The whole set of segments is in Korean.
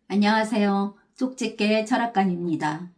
안녕하세요. 쪽집게 철학관입니다.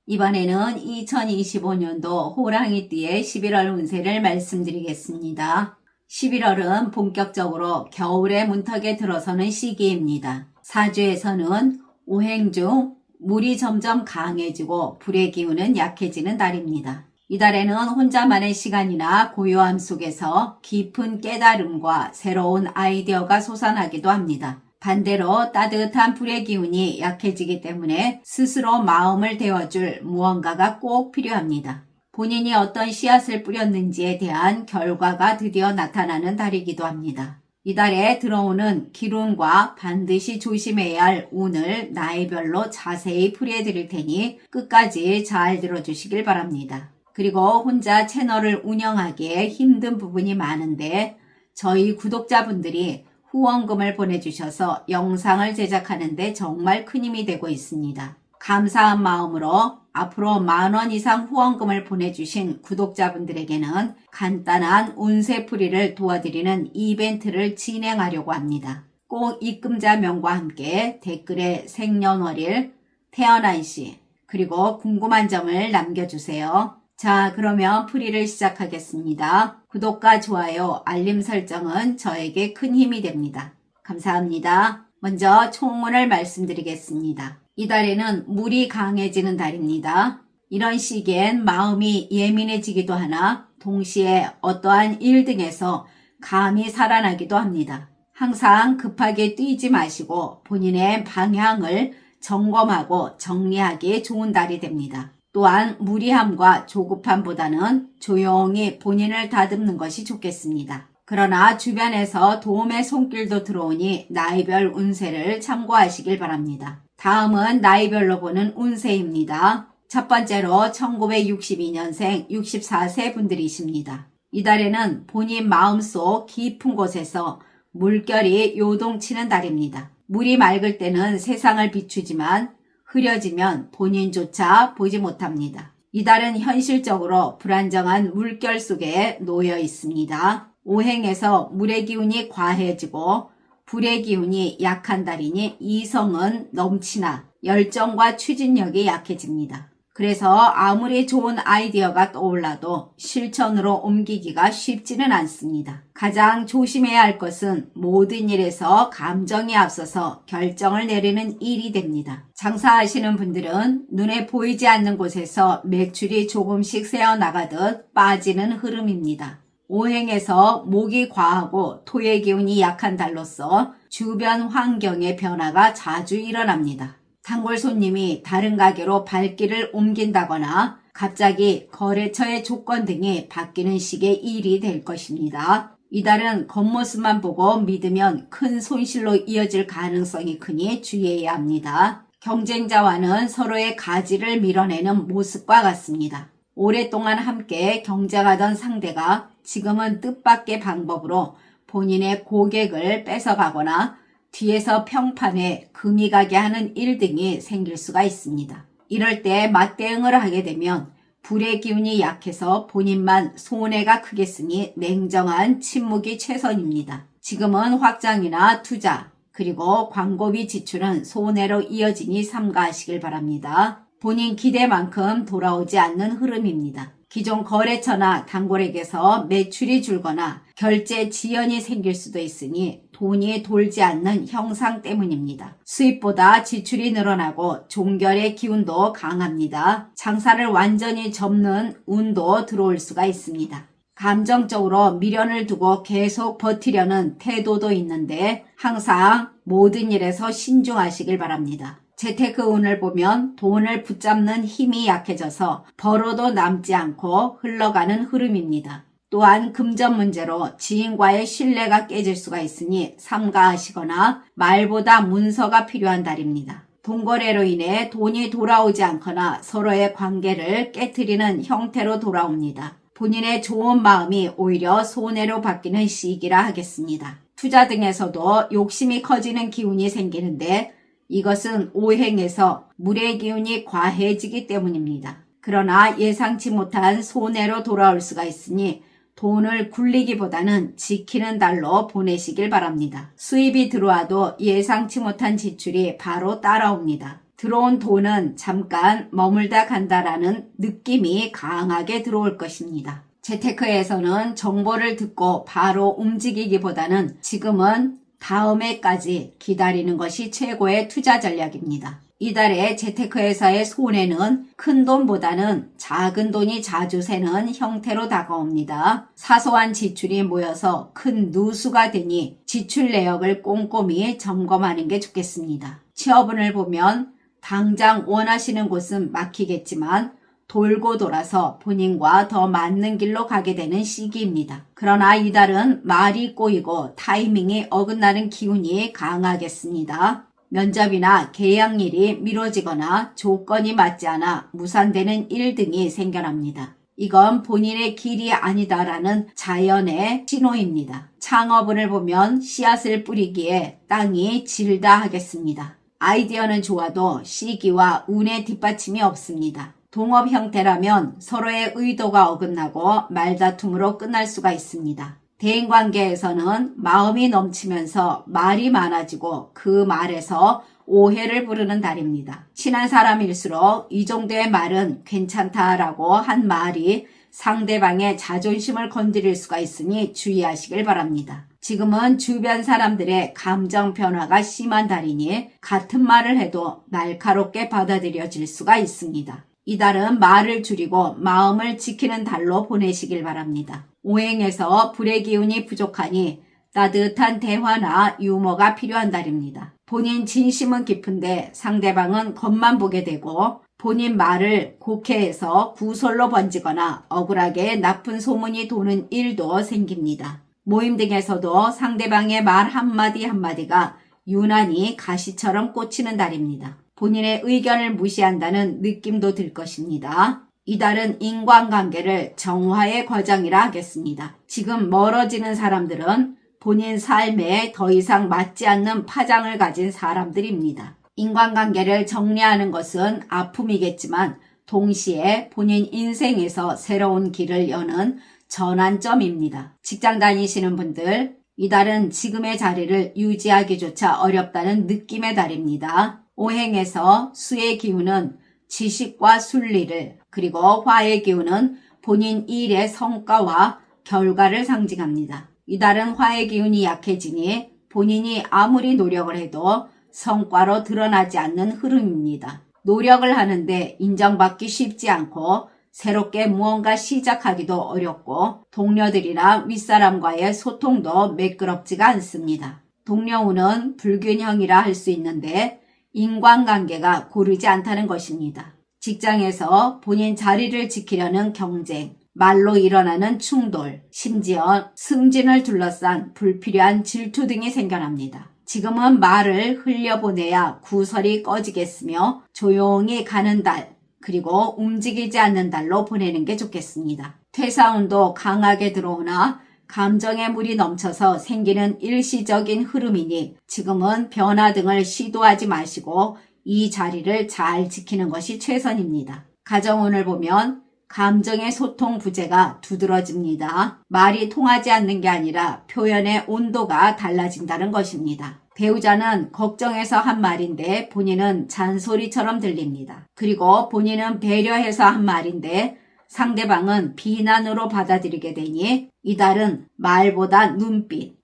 이번에는 2025년도 호랑이띠의 11월 운세를 말씀드리겠습니다. 11월은 본격적으로 겨울의 문턱에 들어서는 시기입니다. 사주에서는 오행 중 물이 점점 강해지고 불의 기운은 약해지는 달입니다. 이달에는 혼자만의 시간이나 고요함 속에서 깊은 깨달음과 새로운 아이디어가 솟아나기도 합니다. 반대로 따뜻한 불의 기운이 약해지기 때문에 스스로 마음을 데워줄 무언가가 꼭 필요합니다. 본인이 어떤 씨앗을 뿌렸는지에 대한 결과가 드디어 나타나는 달이기도 합니다. 이달에 들어오는 기운과 반드시 조심해야 할 운을 나이별로 자세히 풀이해드릴 테니 끝까지 잘 들어주시길 바랍니다. 그리고 혼자 채널을 운영하기에 힘든 부분이 많은데 저희 구독자분들이 후원금을 보내주셔서 영상을 제작하는데 정말 큰 힘이 되고 있습니다. 감사한 마음으로 앞으로 10,000원 이상 후원금을 보내주신 구독자분들에게는 간단한 운세풀이를 도와드리는 이벤트를 진행하려고 합니다. 꼭 입금자명과 함께 댓글에 생년월일, 태어난 시, 그리고 궁금한 점을 남겨주세요. 자, 그러면 풀이를 시작하겠습니다. 구독과 좋아요, 알림 설정은 저에게 큰 힘이 됩니다. 감사합니다. 먼저 총문을 말씀드리겠습니다. 이달에는 물이 강해지는 달입니다. 이런 시기엔 마음이 예민해지기도 하나 동시에 어떠한 일 등에서 감이 살아나기도 합니다. 항상 급하게 뛰지 마시고 본인의 방향을 점검하고 정리하기에 좋은 달이 됩니다. 또한 무리함과 조급함보다는 조용히 본인을 다듬는 것이 좋겠습니다. 그러나 주변에서 도움의 손길도 들어오니 나이별 운세를 참고하시길 바랍니다. 다음은 나이별로 보는 운세입니다. 첫 번째로 1962년생 64세 분들이십니다. 이달에는 본인 마음속 깊은 곳에서 물결이 요동치는 달입니다. 물이 맑을 때는 세상을 비추지만 흐려지면 본인조차 보지 못합니다. 이달은 현실적으로 불안정한 물결 속에 놓여 있습니다. 오행에서 물의 기운이 과해지고 불의 기운이 약한 달이니 이성은 넘치나 열정과 추진력이 약해집니다. 그래서 아무리 좋은 아이디어가 떠올라도 실천으로 옮기기가 쉽지는 않습니다. 가장 조심해야 할 것은 모든 일에서 감정이 앞서서 결정을 내리는 일이 됩니다. 장사하시는 분들은 눈에 보이지 않는 곳에서 매출이 조금씩 새어나가듯 빠지는 흐름입니다. 오행에서 목이 과하고 토의 기운이 약한 달로서 주변 환경의 변화가 자주 일어납니다. 단골 손님이 다른 가게로 발길을 옮긴다거나 갑자기 거래처의 조건 등이 바뀌는 식의 일이 될 것입니다. 이달은 겉모습만 보고 믿으면 큰 손실로 이어질 가능성이 크니 주의해야 합니다. 경쟁자와는 서로의 가지를 밀어내는 모습과 같습니다. 오랫동안 함께 경쟁하던 상대가 지금은 뜻밖의 방법으로 본인의 고객을 뺏어가거나 뒤에서 평판에 금이 가게 하는 일 등이 생길 수가 있습니다. 이럴 때 맞대응을 하게 되면 불의 기운이 약해서 본인만 손해가 크겠으니 냉정한 침묵이 최선입니다. 지금은 확장이나 투자 그리고 광고비 지출은 손해로 이어지니 삼가하시길 바랍니다. 본인 기대만큼 돌아오지 않는 흐름입니다. 기존 거래처나 단골에게서 매출이 줄거나 결제 지연이 생길 수도 있으니 돈이 돌지 않는 형상 때문입니다. 수입보다 지출이 늘어나고 종결의 기운도 강합니다. 장사를 완전히 접는 운도 들어올 수가 있습니다. 감정적으로 미련을 두고 계속 버티려는 태도도 있는데 항상 모든 일에서 신중하시길 바랍니다. 재테크 운을 보면 돈을 붙잡는 힘이 약해져서 벌어도 남지 않고 흘러가는 흐름입니다. 또한 금전 문제로 지인과의 신뢰가 깨질 수가 있으니 삼가하시거나 말보다 문서가 필요한 달입니다. 돈거래로 인해 돈이 돌아오지 않거나 서로의 관계를 깨트리는 형태로 돌아옵니다. 본인의 좋은 마음이 오히려 손해로 바뀌는 시기라 하겠습니다. 투자 등에서도 욕심이 커지는 기운이 생기는데 이것은 오행에서 물의 기운이 과해지기 때문입니다. 그러나 예상치 못한 손해로 돌아올 수가 있으니 돈을 굴리기보다는 지키는 달로 보내시길 바랍니다. 수입이 들어와도 예상치 못한 지출이 바로 따라옵니다. 들어온 돈은 잠깐 머물다 간다라는 느낌이 강하게 들어올 것입니다. 재테크에서는 정보를 듣고 바로 움직이기보다는 지금은 다음해까지 기다리는 것이 최고의 투자 전략입니다. 이달에 재테크회사의 손해는 큰 돈보다는 작은 돈이 자주 새는 형태로 다가옵니다. 사소한 지출이 모여서 큰 누수가 되니 지출 내역을 꼼꼼히 점검하는 게 좋겠습니다. 취업운을 보면 당장 원하시는 곳은 막히겠지만 돌고 돌아서 본인과 더 맞는 길로 가게 되는 시기입니다. 그러나 이달은 말이 꼬이고 타이밍이 어긋나는 기운이 강하겠습니다. 면접이나 계약일이 미뤄지거나 조건이 맞지 않아 무산되는 일 등이 생겨납니다. 이건 본인의 길이 아니다라는 자연의 신호입니다. 창업운을 보면 씨앗을 뿌리기에 땅이 질다 하겠습니다. 아이디어는 좋아도 시기와 운의 뒷받침이 없습니다. 동업 형태라면 서로의 의도가 어긋나고 말다툼으로 끝날 수가 있습니다. 대인관계에서는 마음이 넘치면서 말이 많아지고 그 말에서 오해를 부르는 달입니다. 친한 사람일수록 이 정도의 말은 괜찮다라고 한 말이 상대방의 자존심을 건드릴 수가 있으니 주의하시길 바랍니다. 지금은 주변 사람들의 감정 변화가 심한 달이니 같은 말을 해도 날카롭게 받아들여질 수가 있습니다. 이달은 말을 줄이고 마음을 지키는 달로 보내시길 바랍니다. 오행에서 불의 기운이 부족하니 따뜻한 대화나 유머가 필요한 달입니다. 본인 진심은 깊은데 상대방은 겉만 보게 되고 본인 말을 곡해해서 구설로 번지거나 억울하게 나쁜 소문이 도는 일도 생깁니다. 모임 등에서도 상대방의 말 한마디 한마디가 유난히 가시처럼 꽂히는 달입니다. 본인의 의견을 무시한다는 느낌도 들 것입니다. 이달은 인간관계를 정화의 과정이라 하겠습니다. 지금 멀어지는 사람들은 본인 삶에 더 이상 맞지 않는 파장을 가진 사람들입니다. 인간관계를 정리하는 것은 아픔이겠지만 동시에 본인 인생에서 새로운 길을 여는 전환점입니다. 직장 다니시는 분들, 이달은 지금의 자리를 유지하기조차 어렵다는 느낌의 달입니다. 오행에서 수의 기운은 지식과 순리를, 그리고 화의 기운은 본인 일의 성과와 결과를 상징합니다. 이달은 화의 기운이 약해지니 본인이 아무리 노력을 해도 성과로 드러나지 않는 흐름입니다. 노력을 하는데 인정받기 쉽지 않고 새롭게 무언가 시작하기도 어렵고 동료들이나 윗사람과의 소통도 매끄럽지가 않습니다. 동료운은 불균형이라 할 수 있는데 인간관계가 고르지 않다는 것입니다. 직장에서 본인 자리를 지키려는 경쟁, 말로 일어나는 충돌, 심지어 승진을 둘러싼 불필요한 질투 등이 생겨납니다. 지금은 말을 흘려보내야 구설이 꺼지겠으며 조용히 가는 달, 그리고 움직이지 않는 달로 보내는 게 좋겠습니다. 퇴사운도 강하게 들어오나 감정의 물이 넘쳐서 생기는 일시적인 흐름이니 지금은 변화 등을 시도하지 마시고 이 자리를 잘 지키는 것이 최선입니다. 가정운을 보면 감정의 소통 부재가 두드러집니다. 말이 통하지 않는 게 아니라 표현의 온도가 달라진다는 것입니다. 배우자는 걱정해서 한 말인데 본인은 잔소리처럼 들립니다. 그리고 본인은 배려해서 한 말인데 상대방은 비난으로 받아들이게 되니 이달은 말보다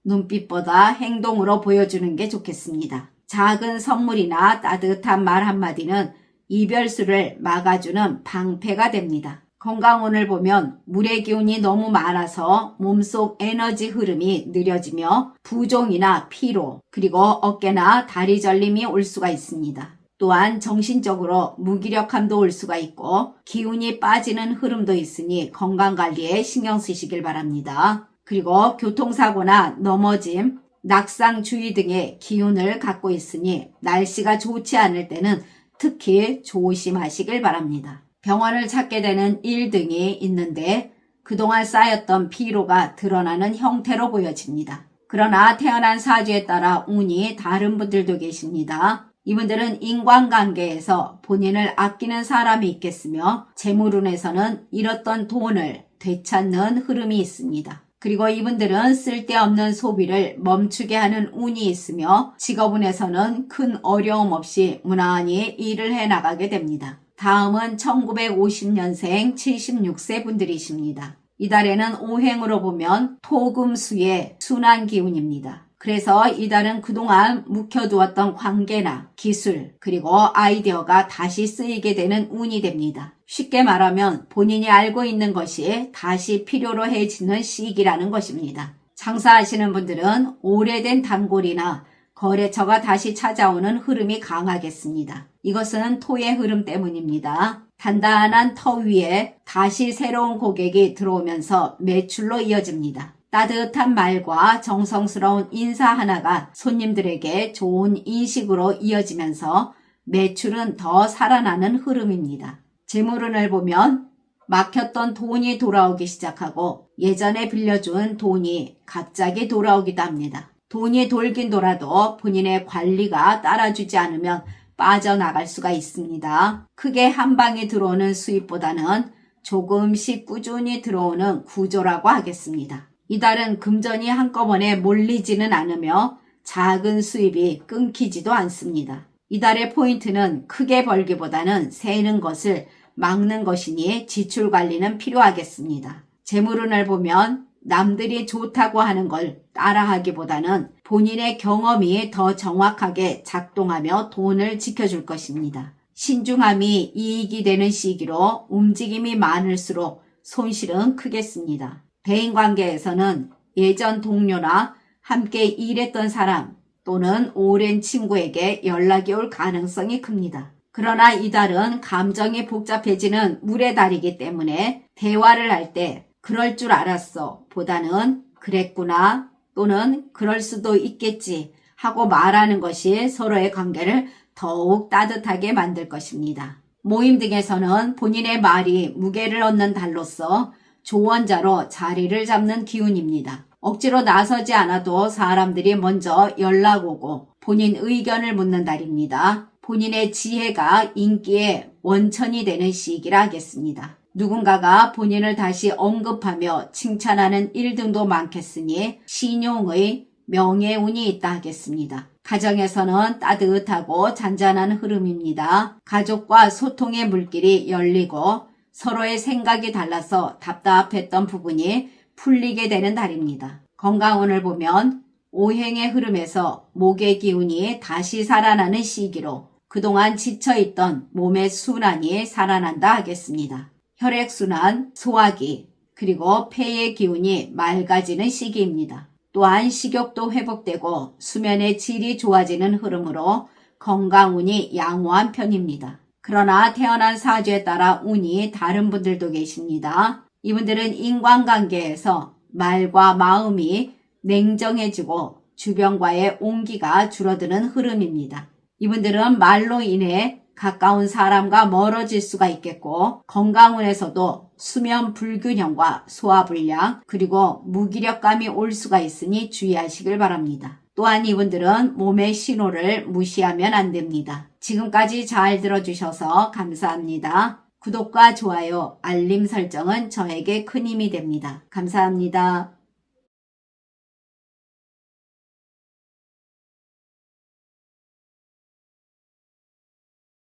눈빛보다 행동으로 보여주는 게 좋겠습니다. 작은 선물이나 따뜻한 말 한마디는 이별수를 막아주는 방패가 됩니다. 건강운을 보면 물의 기운이 너무 많아서 몸속 에너지 흐름이 느려지며 부종이나 피로, 그리고 어깨나 다리 저림이 올 수가 있습니다. 또한 정신적으로 무기력함도 올 수가 있고 기운이 빠지는 흐름도 있으니 건강관리에 신경 쓰시길 바랍니다. 그리고 교통사고나 넘어짐, 낙상 주의 등의 기운을 갖고 있으니 날씨가 좋지 않을 때는 특히 조심하시길 바랍니다. 병원을 찾게 되는 일 등이 있는데 그동안 쌓였던 피로가 드러나는 형태로 보여집니다. 그러나 태어난 사주에 따라 운이 다른 분들도 계십니다. 이분들은 인간관계에서 본인을 아끼는 사람이 있겠으며 재물운에서는 잃었던 돈을 되찾는 흐름이 있습니다. 그리고 이분들은 쓸데없는 소비를 멈추게 하는 운이 있으며 직업운에서는 큰 어려움 없이 무난히 일을 해나가게 됩니다. 다음은 1950년생 76세 분들이십니다. 이달에는 오행으로 보면 토금수의 순환 기운입니다. 그래서 이달은 그동안 묵혀두었던 관계나 기술 그리고 아이디어가 다시 쓰이게 되는 운이 됩니다. 쉽게 말하면 본인이 알고 있는 것이 다시 필요로 해지는 시기라는 것입니다. 장사하시는 분들은 오래된 단골이나 거래처가 다시 찾아오는 흐름이 강하겠습니다. 이것은 토의 흐름 때문입니다. 단단한 터 위에 다시 새로운 고객이 들어오면서 매출로 이어집니다. 따뜻한 말과 정성스러운 인사 하나가 손님들에게 좋은 인식으로 이어지면서 매출은 더 살아나는 흐름입니다. 재물운을 보면 막혔던 돈이 돌아오기 시작하고 예전에 빌려준 돈이 갑자기 돌아오기도 합니다. 돈이 돌긴 돌아도 본인의 관리가 따라주지 않으면 빠져나갈 수가 있습니다. 크게 한 방에 들어오는 수입보다는 조금씩 꾸준히 들어오는 구조라고 하겠습니다. 이달은 금전이 한꺼번에 몰리지는 않으며 작은 수입이 끊기지도 않습니다. 이달의 포인트는 크게 벌기보다는 새는 것을 막는 것이니 지출 관리는 필요하겠습니다. 재물운을 보면 남들이 좋다고 하는 걸 따라하기보다는 본인의 경험이 더 정확하게 작동하며 돈을 지켜줄 것입니다. 신중함이 이익이 되는 시기로 움직임이 많을수록 손실은 크겠습니다. 대인관계에서는 예전 동료나 함께 일했던 사람 또는 오랜 친구에게 연락이 올 가능성이 큽니다. 그러나 이달은 감정이 복잡해지는 물의 달이기 때문에 대화를 할 때 그럴 줄 알았어 보다는 그랬구나 또는 그럴 수도 있겠지 하고 말하는 것이 서로의 관계를 더욱 따뜻하게 만들 것입니다. 모임 등에서는 본인의 말이 무게를 얻는 달로서 조언자로 자리를 잡는 기운입니다. 억지로 나서지 않아도 사람들이 먼저 연락 오고 본인 의견을 묻는 달입니다. 본인의 지혜가 인기의 원천이 되는 시기라 하겠습니다. 누군가가 본인을 다시 언급하며 칭찬하는 일 등도 많겠으니 신용의 명예운이 있다 하겠습니다. 가정에서는 따뜻하고 잔잔한 흐름입니다. 가족과 소통의 물길이 열리고 서로의 생각이 달라서 답답했던 부분이 풀리게 되는 달입니다. 건강운을 보면 오행의 흐름에서 목의 기운이 다시 살아나는 시기로 그동안 지쳐있던 몸의 순환이 살아난다 하겠습니다. 혈액순환, 소화기, 그리고 폐의 기운이 맑아지는 시기입니다. 또한 식욕도 회복되고 수면의 질이 좋아지는 흐름으로 건강운이 양호한 편입니다. 그러나 태어난 사주에 따라 운이 다른 분들도 계십니다. 이분들은 인간관계에서 말과 마음이 냉정해지고 주변과의 온기가 줄어드는 흐름입니다. 이분들은 말로 인해 가까운 사람과 멀어질 수가 있겠고 건강운에서도 수면 불균형과 소화불량 그리고 무기력감이 올 수가 있으니 주의하시길 바랍니다. 또한 이분들은 몸의 신호를 무시하면 안 됩니다. 지금까지 잘 들어주셔서 감사합니다. 구독과 좋아요, 알림 설정은 저에게 큰 힘이 됩니다. 감사합니다.